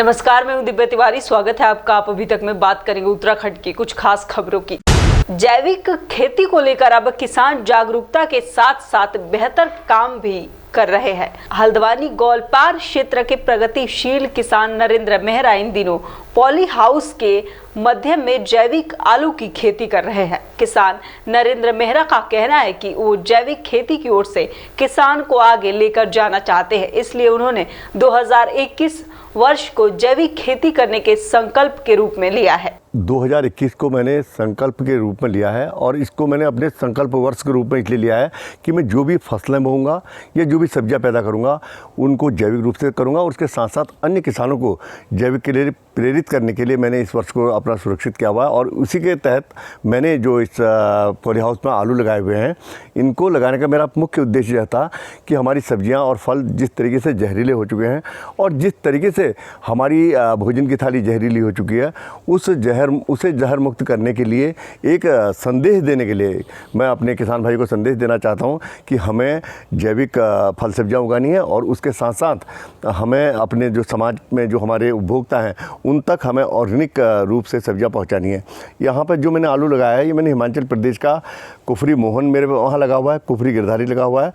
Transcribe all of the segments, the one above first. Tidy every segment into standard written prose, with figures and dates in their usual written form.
नमस्कार, मैं हूं दिव्या तिवारी। स्वागत है आपका। आप अभी तक में बात करेंगे उत्तराखंड की कुछ खास खबरों की। जैविक खेती को लेकर अब किसान जागरूकता के साथ साथ बेहतर काम भी कर रहे हैं। हल्द्वानी गौलपार क्षेत्र के प्रगतिशील किसान नरेंद्र मेहरा इन दिनों पॉली हाउस के मध्यम में जैविक आलू की खेती कर रहे हैं। किसान नरेंद्र मेहरा का कहना है कि वो जैविक खेती की ओर से किसान को आगे लेकर जाना चाहते हैं, इसलिए उन्होंने 2021 वर्ष को जैविक खेती करने के संकल्प के रूप में लिया है। 2021 को मैंने संकल्प के रूप में लिया है और इसको मैंने अपने संकल्प वर्ष के रूप में इसलिए लिया है कि मैं जो भी फसलें बोऊंगा या जो भी सब्जियां पैदा करूंगा उनको जैविक रूप से करूंगा और उसके साथ साथ अन्य किसानों को जैविक के लिए प्रेरित करने के लिए मैंने इस वर्ष को अपना सुरक्षित किया हुआ है। और उसी के तहत मैंने जो इस पॉली हाउस में आलू लगाए हुए हैं, इनको लगाने का मेरा मुख्य उद्देश्य यह था कि हमारी सब्जियां और फल जिस तरीके से जहरीले हो चुके हैं और जिस तरीके से हमारी भोजन की थाली जहरीली हो चुकी है, उसे जहर मुक्त करने के लिए एक संदेश देने के लिए मैं अपने किसान भाई को संदेश देना चाहता हूं कि हमें जैविक फल सब्जियां उगानी है और उसके साथ साथ हमें अपने जो समाज में जो हमारे उपभोक्ता हैं उन तक हमें ऑर्गेनिक रूप से सब्जियां पहुंचानी है। यहाँ पर जो मैंने आलू लगाया है, ये मैंने हिमाचल प्रदेश का कुफरी मोहन मेरे वहाँ लगा हुआ है, कुफरी गिरधारी लगा हुआ है।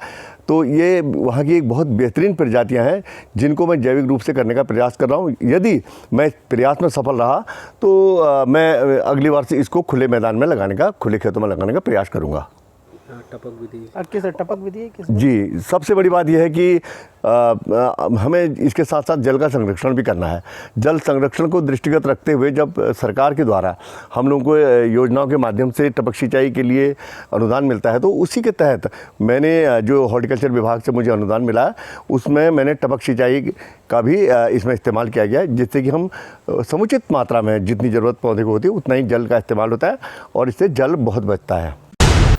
तो ये वहाँ की एक बहुत बेहतरीन प्रजातियां हैं जिनको मैं जैविक रूप से करने का प्रयास कर रहा हूँ। यदि मैं इस प्रयास में सफल रहा तो मैं अगली बार से इसको खुले मैदान में लगाने का, खुले खेतों में लगाने का प्रयास करूँगा। टपक विधि टपक विधि जी, सबसे बड़ी बात यह है कि हमें इसके साथ साथ जल का संरक्षण भी करना है। जल संरक्षण को दृष्टिगत रखते हुए जब सरकार के द्वारा हम लोगों को योजनाओं के माध्यम से टपक सिंचाई के लिए अनुदान मिलता है, तो उसी के तहत मैंने जो हॉर्टिकल्चर विभाग से मुझे अनुदान मिला है उसमें मैंने टपक सिंचाई का भी इसमें इस्तेमाल किया गया है, जिससे कि हम समुचित मात्रा में जितनी ज़रूरत पौधे को होती है उतना ही जल का इस्तेमाल होता है और इससे जल बहुत बचता है।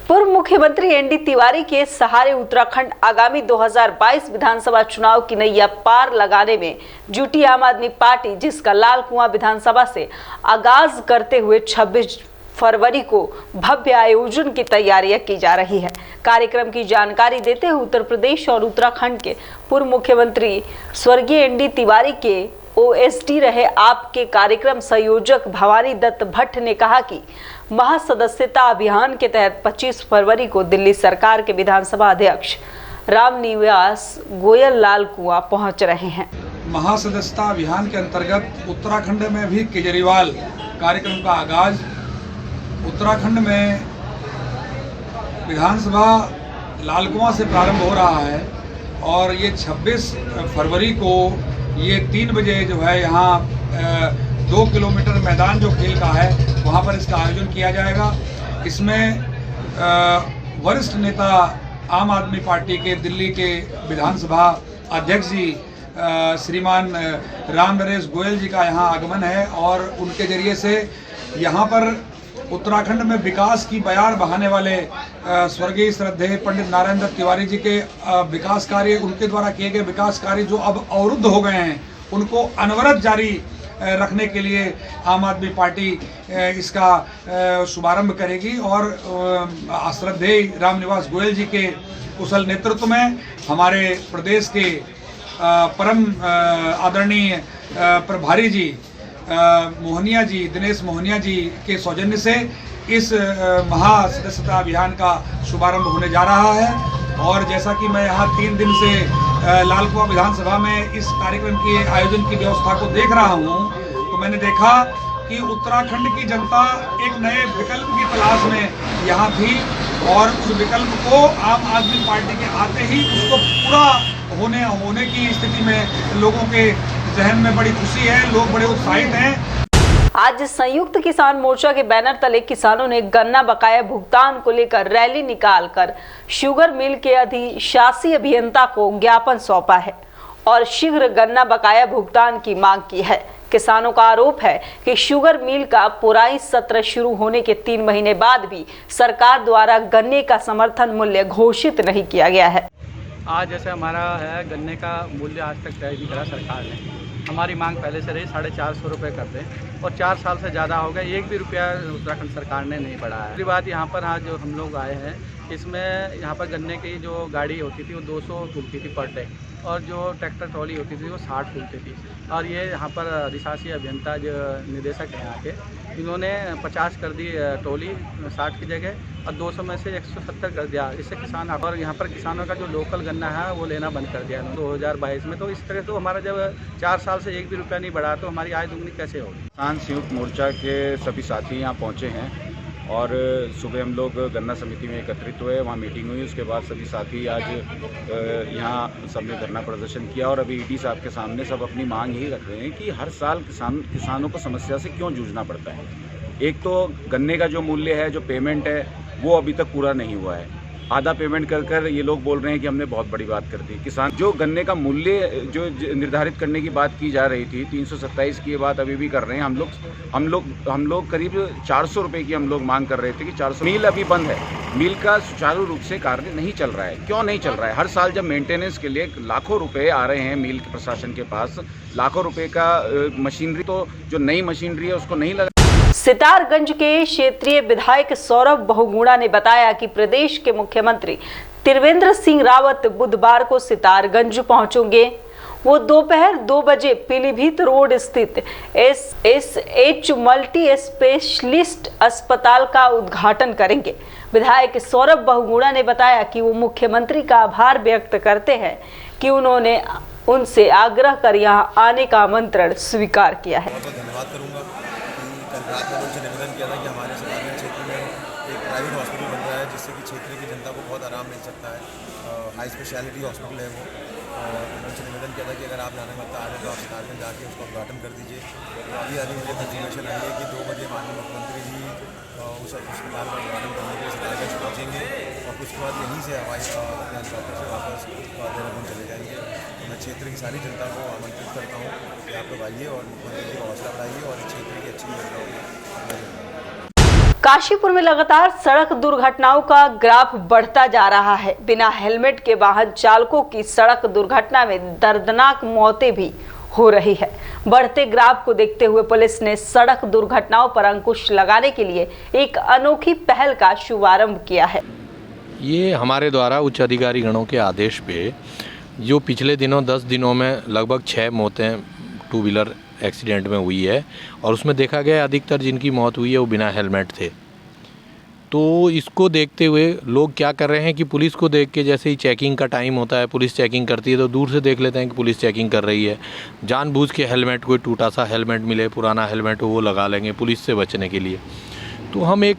पूर्व मुख्यमंत्री एनडी तिवारी के सहारे उत्तराखंड आगामी 2022 विधानसभा चुनाव की नैया पार लगाने में जुटी आम आदमी पार्टी, जिसका लाल कुआं विधानसभा से आगाज करते हुए 26 फरवरी को भव्य आयोजन की तैयारियां की जा रही है। कार्यक्रम की जानकारी देते हुए उत्तर प्रदेश और उत्तराखंड के पूर्व मुख्यमंत्री स्वर्गीय एनडी तिवारी के ओएसडी रहे आपके कार्यक्रम संयोजक भवानी दत्त भट्ट ने कहा कि महासदस्यता अभियान के तहत 25 फरवरी को दिल्ली सरकार के विधानसभा अध्यक्ष रामनिवास गोयल लाल कुआं पहुंच रहे हैं। महासदस्यता अभियान के अंतर्गत उत्तराखंड में भी केजरीवाल कार्यक्रम का आगाज उत्तराखंड में विधानसभा लाल कुआं से प्रारंभ हो रहा है और ये 26 फरवरी को ये 3 बजे जो है यहाँ 2 किलोमीटर मैदान जो खेल का है वहाँ पर इसका आयोजन किया जाएगा। इसमें वरिष्ठ नेता आम आदमी पार्टी के दिल्ली के विधानसभा अध्यक्ष जी श्रीमान रामनरेश गोयल जी का यहाँ आगमन है और उनके जरिए से यहाँ पर उत्तराखंड में विकास की बयार बहाने वाले स्वर्गीय श्रद्धेय पंडित नारायण दत्त तिवारी जी के विकास कार्य, उनके द्वारा किए गए विकास कार्य जो अब अवरुद्ध हो गए हैं, उनको अनवरत जारी रखने के लिए आम आदमी पार्टी इसका शुभारंभ करेगी और श्रद्धेय रामनिवास गोयल जी के कुशल नेतृत्व में हमारे प्रदेश के परम आदरणीय प्रभारी जी मोहनिया जी, दिनेश मोहनिया जी के सौजन्य से इस महासदस्यता अभियान का शुभारंभ होने जा रहा है। और जैसा कि मैं यहाँ 3 दिन से लाल कुआं विधानसभा में इस कार्यक्रम के आयोजन की व्यवस्था को देख रहा हूँ, तो मैंने देखा कि उत्तराखंड की जनता एक नए विकल्प की तलाश में यहाँ थी और उस विकल्प को आम आदमी पार्टी के आते ही उसको पूरा होने की स्थिति में लोगों के जहन में बड़ी खुशी है, लोग बड़े उत्साहित हैं। आज संयुक्त किसान मोर्चा के बैनर तले किसानों ने गन्ना बकाया भुगतान को लेकर रैली निकालकर शुगर मिल के अधिशासी अभियंता को ज्ञापन सौंपा है और शीघ्र गन्ना बकाया भुगतान की मांग की है। किसानों का आरोप है कि शुगर मिल का पुराई सत्र शुरू होने के 3 महीने बाद भी सरकार द्वारा गन्ने का समर्थन मूल्य घोषित नहीं किया गया है। आज जैसे हमारा है गन्ने का मूल्य आज तक तय नहीं करा सरकार ने। हमारी मांग पहले से रही 450 रुपये कर दें और 4 साल से ज़्यादा हो गया, 1 भी रुपया उत्तराखंड सरकार ने नहीं बढ़ाया है। दूसरी बात यहाँ पर आज जो हम लोग आए हैं इसमें यहाँ पर गन्ने की जो गाड़ी होती थी वो 200 तुलती थी पर डे, और जो ट्रैक्टर ट्रॉली होती थी वो 60 तुलती थी। और ये यहाँ पर अधिशासी अभियंता जो निदेशक हैं यहाँ के, इन्होंने 50 कर दी ट्रॉली 60 की जगह, और 200 में से 170 कर दिया। इससे किसान, और यहाँ पर किसानों का जो लोकल गन्ना है वो लेना बंद कर दिया 2022 में। तो इस तरह तो हमारा जब 4 साल से 1 भी रुपया नहीं बढ़ा तो हमारी आय दुगनी कैसे होगी। किसान संयुक्त मोर्चा के सभी साथी यहाँ पहुँचे हैं और सुबह हम लोग गन्ना समिति में एकत्रित हुए, वहाँ मीटिंग हुई। उसके बाद सभी साथी आज यहाँ सबने धरना प्रदर्शन किया और अभी ईडी साहब के सामने सब अपनी मांग यही रख रहे हैं कि हर साल किसानों को समस्या से क्यों जूझना पड़ता है। एक तो गन्ने का जो मूल्य है, जो पेमेंट है, वो अभी तक पूरा नहीं हुआ है। आधा पेमेंट कर ये लोग बोल रहे हैं कि हमने बहुत बड़ी बात कर दी। किसान जो गन्ने का मूल्य जो निर्धारित करने की बात की जा रही थी, 327 की ये बात अभी भी कर रहे हैं। हम लोग करीब 400 रुपये की हम लोग मांग कर रहे थे कि 400। मिल अभी बंद है, मिल का सुचारू रूप से कार्य नहीं चल रहा है। क्यों नहीं चल रहा है? हर साल जब मेंटेनेंस के लिए लाखों रुपए आ रहे हैं मिल प्रशासन के पास, लाखों रुपए का मशीनरी, तो जो नई मशीनरी है उसको नहीं लगा। सितारगंज के क्षेत्रीय विधायक सौरभ बहुगुणा ने बताया कि प्रदेश के मुख्यमंत्री त्रिवेंद्र सिंह रावत बुधवार को सितारगंज पहुंचेंगे। वो दोपहर 2 बजे पीलीभीत रोड स्थित SSH मल्टी स्पेशलिस्ट अस्पताल का उद्घाटन करेंगे। विधायक सौरभ बहुगुणा ने बताया कि वो मुख्यमंत्री का आभार व्यक्त करते हैं कि उन्होंने उनसे आग्रह कर यहाँ आने का आमंत्रण स्वीकार किया है। धन्यवाद करूँगा कि कल रात मैंने उनसे निवेदन किया था कि हमारे सितारगंज क्षेत्र में एक प्राइवेट हॉस्पिटल बन रहा है जिससे कि क्षेत्र की जनता को बहुत आराम मिल सकता है। हाई स्पेशलिटी हॉस्पिटल है वो, और मैंने उनसे निवेदन किया था कि अगर आप जाने में आ रहे तो आप सितारगंज जाके उसका उद्घाटन कर दीजिए। तो अभी मुझे कंफर्मेशन आई है कि 2 बजे माननीय मुख्यमंत्री जी उस अस्पताल का उद्घाटन करने के लिए सितारगंज पहुँचेंगे और कुछ बाद यहीं से हवाई हेलीकॉप्टर से वापस देहरादून चले जाएंगे। मैं क्षेत्र की सारी जनता को आमंत्रित करता हूँ कि आप लोग आइए और मुख्यमंत्री जी का हौसला बढ़ाइए और क्षेत्र की अच्छी योजनाओं में। काशीपुर में लगातार सड़क दुर्घटनाओं का ग्राफ बढ़ता जा रहा है। बिना हेलमेट के वाहन चालकों की सड़क दुर्घटना में दर्दनाक मौतें भी हो रही है। बढ़ते ग्राफ को देखते हुए पुलिस ने सड़क दुर्घटनाओं पर अंकुश लगाने के लिए एक अनोखी पहल का शुभारंभ किया है। ये हमारे द्वारा उच्च अधिकारी गणों के आदेश पे जो पिछले दिनों 10 दिनों में लगभग 6 मौतें 2 व्हीलर एक्सीडेंट में हुई है और उसमें देखा गया अधिकतर जिनकी मौत हुई है वो बिना हेलमेट थे। तो इसको देखते हुए लोग क्या कर रहे हैं कि पुलिस को देख के, जैसे ही चेकिंग का टाइम होता है पुलिस चेकिंग करती है तो दूर से देख लेते हैं कि पुलिस चेकिंग कर रही है, जानबूझ के हेलमेट, कोई टूटा सा हेलमेट मिले, पुराना हेलमेट हो वो लगा लेंगे पुलिस से बचने के लिए। तो हम एक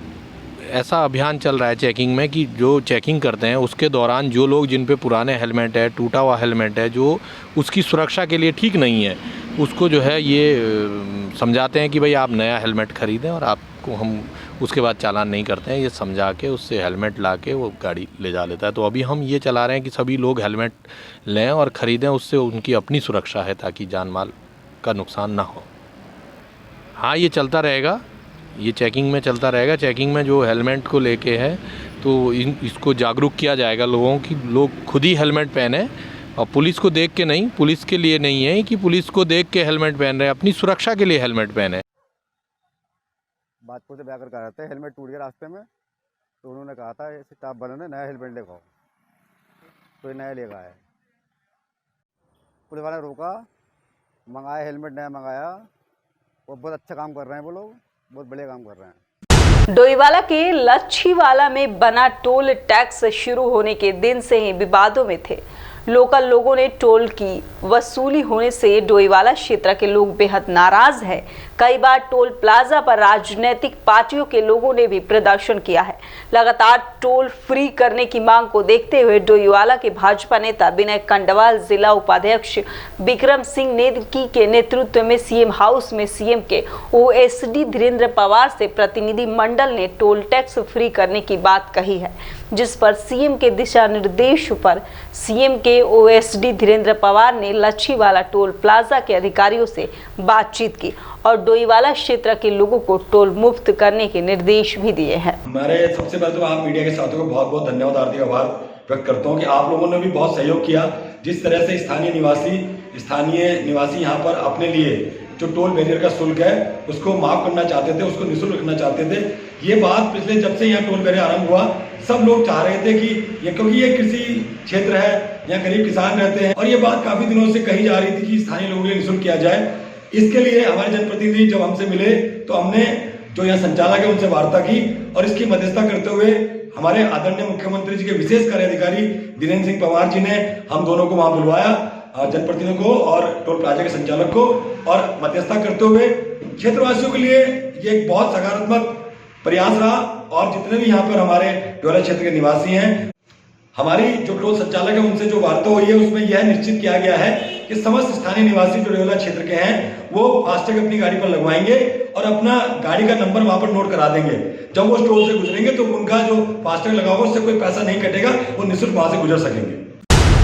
ऐसा अभियान चल रहा है चेकिंग में कि जो चेकिंग करते हैं उसके दौरान जो लोग जिन पे पुराने हेलमेट है, टूटा हुआ हेलमेट है, जो उसकी सुरक्षा के लिए ठीक नहीं है, उसको जो है ये समझाते हैं कि भाई आप नया हेलमेट ख़रीदें और आपको हम उसके बाद चालान नहीं करते हैं। ये समझा के उससे हेलमेट ला के वो गाड़ी ले जा लेता है। तो अभी हम ये चला रहे हैं कि सभी लोग हेलमेट लें और ख़रीदें, उससे उनकी अपनी सुरक्षा है ताकि जान माल का नुकसान ना हो। हाँ, ये चलता रहेगा, ये चेकिंग में चलता रहेगा। चेकिंग में जो हेलमेट को लेके है तो इसको जागरूक किया जाएगा लोगों की, लोग खुद ही हेलमेट पहने और पुलिस को देख के नहीं, पुलिस के लिए नहीं है कि पुलिस को देख के हेलमेट पहन रहे हैं, अपनी सुरक्षा के लिए हेलमेट पहने। बातपुर से ब्याकर कह रहे थे हेलमेट टूट गया रास्ते में, तो उन्होंने कहा था स्टाफ वालों ने नया हेलमेट लेकर आओ, तो ये नया लेकर आया। पुलिस वाले रोका, मंगाया हेलमेट, नया मंगाया, वो बहुत अच्छा काम कर रहे हैं, वो लोग बहुत बढ़िया काम कर रहे हैं। डोईवाला के लच्छीवाला में बना टोल टैक्स शुरू होने के दिन से ही विवादों में थे। लोकल लोगों ने टोल की वसूली होने से डोईवाला क्षेत्र के लोग बेहद नाराज हैं। कई बार टोल प्लाजा पर राजनीतिक पार्टियों के लोगों ने भी प्रदर्शन किया है। लगातार टोल फ्री करने की मांग को देखते हुए डोईवाला के भाजपा नेता विनय कंडवाल, जिला उपाध्यक्ष विक्रम सिंह नेगी के नेतृत्व में सीएम हाउस में सीएम के ओएसडी धीरेन्द्र पवार से प्रतिनिधि मंडल ने टोल टैक्स फ्री करने की बात कही है, जिस पर सीएम के दिशा निर्देश पर सीएम के ओएसडी धीरेन्द्र पवार ने लच्छीवाला टोल प्लाजा के अधिकारियों से बातचीत की और डोईवाला क्षेत्र के लोगों को टोल मुक्त करने के निर्देश भी दिए हैं। हमारे सबसे पहले तो आप मीडिया के साथियों को बहुत बहुत धन्यवाद, हार्दिक आभार व्यक्त करता हूँ कि आप लोगों ने भी बहुत सहयोग किया। जिस तरह से स्थानीय निवासी यहाँ पर अपने लिए जो टोल बैरियर का शुल्क है उसको माफ करना चाहते थे, उसको निःशुल्क रखना चाहते थे। ये बात पिछले जब से यहाँ टोल बैरियर आरंभ हुआ सब लोग चाह रहे थे कि ये, क्योंकि ये कृषि क्षेत्र है, यहाँ गरीब किसान रहते हैं और ये बात काफी दिनों से कही जा रही थी कि स्थानीय लोगों के लिए निःशुल्क किया जाए। इसके लिए हमारे जनप्रतिनिधि जब हमसे मिले तो हमने जो यहाँ संचालक है उनसे वार्ता की और इसकी मध्यस्थता करते हुए हमारे आदरणीय मुख्यमंत्री जी के विशेष कार्य अधिकारी दिनेन्द्र सिंह पंवार जी ने हम दोनों को वहां बुलवाया, जनप्रतिनिधियों को और टोल प्लाजा के संचालक को, और मध्यस्थता करते हुए क्षेत्रवासियों के लिए ये एक बहुत सकारात्मक प्रयास रहा। और जितने भी यहाँ पर हमारे डोईवाला क्षेत्र के निवासी हैं, हमारी जो टोल संचालक है उनसे जो वार्ता हुई है उसमें यह निश्चित किया गया है कि समस्त स्थानीय निवासी जो डोईवाला क्षेत्र के हैं वो फास्टैग अपनी गाड़ी पर लगवाएंगे और अपना गाड़ी का नंबर वहां पर नोट करा देंगे। जब वो टोल से गुजरेंगे तो उनका जो फास्टैग लगा होगा उससे कोई पैसा नहीं कटेगा, वो निःशुल्क वहां से गुजर सकेंगे।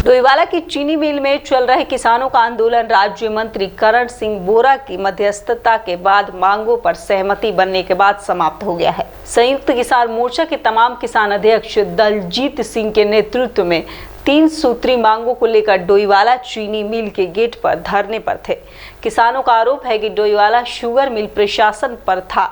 डोईवाला की चीनी मिल में चल रहे किसानों का आंदोलन राज्य मंत्री करण सिंह बोरा की मध्यस्थता के बाद मांगों पर सहमति बनने के बाद समाप्त हो गया है। संयुक्त किसान मोर्चा के तमाम किसान अध्यक्ष दलजीत सिंह के नेतृत्व में 3 सूत्री मांगों को लेकर डोईवाला चीनी मिल के गेट पर धरने पर थे। किसानों का आरोप है कि डोईवाला शुगर मिल प्रशासन पर था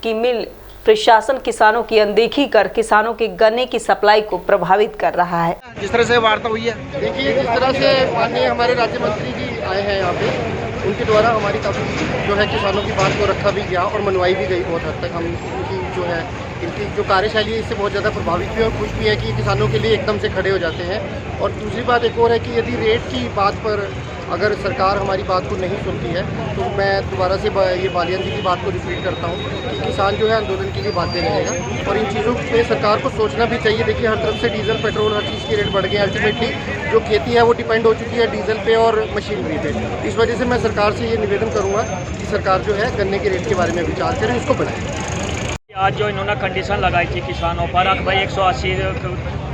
कि मिल प्रशासन किसानों की अनदेखी कर किसानों के गन्ने की सप्लाई को प्रभावित कर रहा है। जिस तरह से वार्ता हुई है, देखिए जिस तरह से माननीय हमारे राज्य मंत्री जी आए हैं यहाँ पे, उनके द्वारा हमारी काफ़ी जो है किसानों की बात को रखा भी गया और मनवाई भी गई बहुत हद तक। हम उनकी जो है इनकी जो कार्यशैली है इससे बहुत ज़्यादा प्रभावित भी और खुश भी है कि किसानों के लिए एकदम से खड़े हो जाते हैं। और दूसरी बात एक और है कि यदि रेट की बात पर अगर सरकार हमारी बात को नहीं सुनती है तो मैं दोबारा से ये बालियान जी की बात को रिपीट करता हूँ कि किसान जो है आंदोलन के लिए बाध्य रहेगा और इन चीज़ों पे सरकार को सोचना भी चाहिए। देखिए हर तरफ से डीजल पेट्रोल हर चीज़ के रेट बढ़ गए। अल्टीमेटली जो खेती है वो डिपेंड हो चुकी है डीजल पे और मशीनरी पे। इस वजह से मैं सरकार से ये निवेदन करूँगा कि सरकार जो है गन्ने के रेट के बारे में विचार करें, उसको बढ़ाएं। आज जो इन्होंने कंडीशन लगाई थी किसानों पर कि भाई 180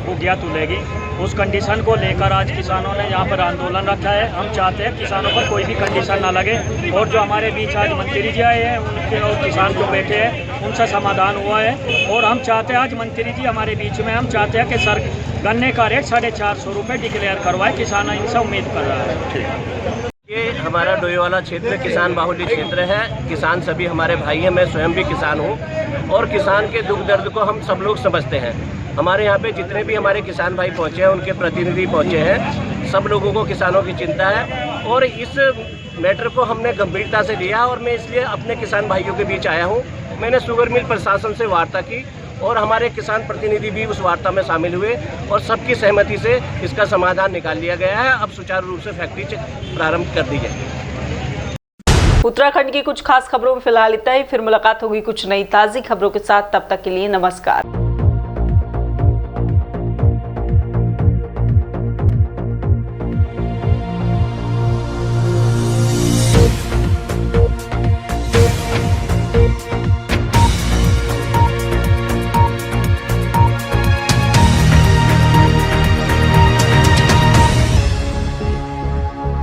हो गया तुलेगी, उस कंडीशन को लेकर आज किसानों ने यहाँ पर आंदोलन रखा है। हम चाहते हैं किसानों पर कोई भी कंडीशन ना लगे और जो हमारे बीच आज मंत्री जी आए हैं उनके और किसान जो बैठे हैं उनसे समाधान हुआ है। और हम चाहते हैं आज मंत्री जी हमारे बीच में, हम चाहते हैं कि सर गन्ने का रेट 450 रुपये डिक्लेयर करवाए, किसान इनसे उम्मीद कर रहा है। ये हमारा डोईवाला क्षेत्र किसान बाहुल्य क्षेत्र है। किसान सभी हमारे भाई हैं, मैं स्वयं भी किसान हूँ और किसान के दुख दर्द को हम सब लोग समझते हैं। हमारे यहाँ पे जितने भी हमारे किसान भाई पहुँचे हैं, उनके प्रतिनिधि पहुँचे हैं, सब लोगों को किसानों की चिंता है और इस मैटर को हमने गंभीरता से लिया और मैं इसलिए अपने किसान भाइयों के बीच आया हूँ। मैंने शुगर मिल प्रशासन से वार्ता की और हमारे किसान प्रतिनिधि भी उस वार्ता में शामिल हुए और सबकी सहमति से इसका समाधान निकाल लिया गया है। अब सुचारू रूप से फैक्ट्री प्रारंभ कर दी जाएगी। उत्तराखंड की कुछ खास खबरों में फिलहाल इतना ही। फिर मुलाकात होगी कुछ नई ताज़ी खबरों के साथ। तब तक के लिए नमस्कार।